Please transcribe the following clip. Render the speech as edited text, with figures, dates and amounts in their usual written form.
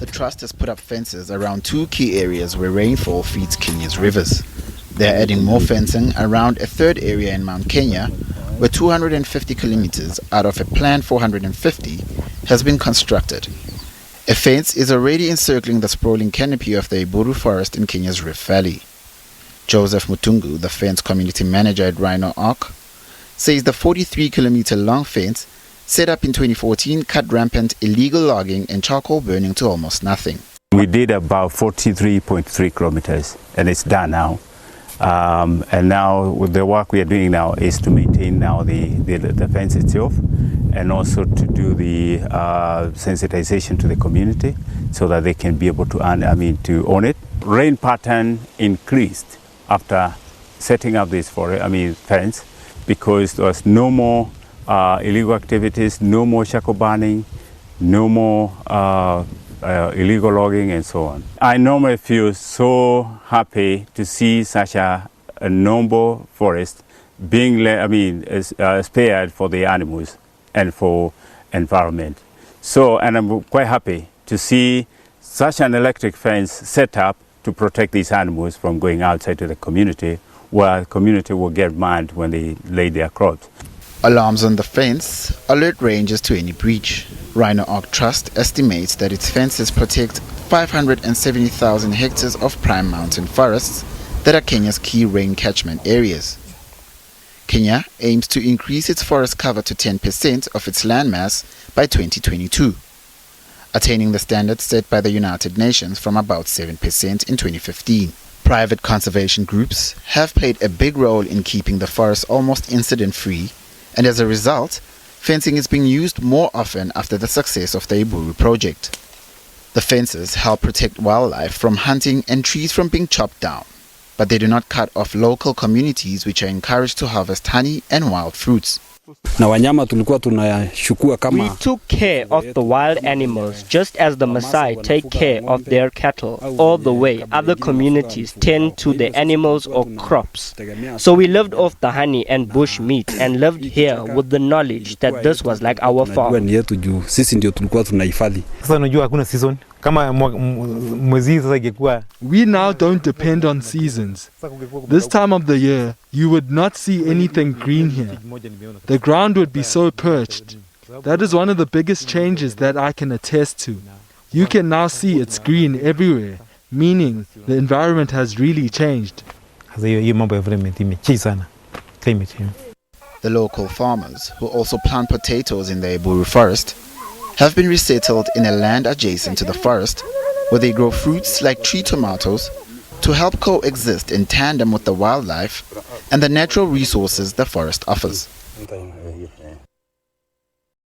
The trust has put up fences around two key areas where rainfall feeds Kenya's rivers. They're adding more fencing around a third area in Mount Kenya, where 250 kilometers out of a planned 450 has been constructed. A fence is already encircling the sprawling canopy of the Iburu forest in Kenya's Rift Valley. Joseph Mutungu, the fence community manager at Rhino Ark, says the 43-kilometer long fence set up in 2014 cut rampant illegal logging and charcoal burning to almost nothing. We did about 43.3 kilometers and it's done now. And now with the work we are doing now is to maintain now the fence itself and also to do the sensitization to the community so that they can be able to own it. Rain pattern increased after setting up this fence because there was no more illegal activities, no more charcoal burning, no more illegal logging and so on. I normally feel so happy to see such a noble forest being spared for the animals and for environment. So, and I'm quite happy to see such an electric fence set up to protect these animals from going outside to the community, where the community will get mad when they lay their crops. Alarms on the fence alert rangers to any breach. Rhino Ark Trust estimates that its fences protect 570,000 hectares of prime mountain forests that are Kenya's key rain catchment areas. Kenya aims to increase its forest cover to 10% of its landmass by 2022, attaining the standard set by the United Nations from about 7% in 2015. Private conservation groups have played a big role in keeping the forest almost incident-free, and as a result, fencing is being used more often after the success of the Iburu project. The fences help protect wildlife from hunting and trees from being chopped down, but they do not cut off local communities which are encouraged to harvest honey and wild fruits. We took care of the wild animals just as the Maasai take care of their cattle. All the way, other communities tend to the animals or crops. So we lived off the honey and bush meat and lived here with the knowledge that this was like our farm. We now don't depend on seasons. This time of the year, you would not see anything green here. The ground would be so perched. That is one of the biggest changes that I can attest to. You can now see it's green everywhere, meaning the environment has really changed. The local farmers, who also plant potatoes in the Iburu forest, have been resettled in a land adjacent to the forest, where they grow fruits like tree tomatoes to help coexist in tandem with the wildlife and the natural resources the forest offers.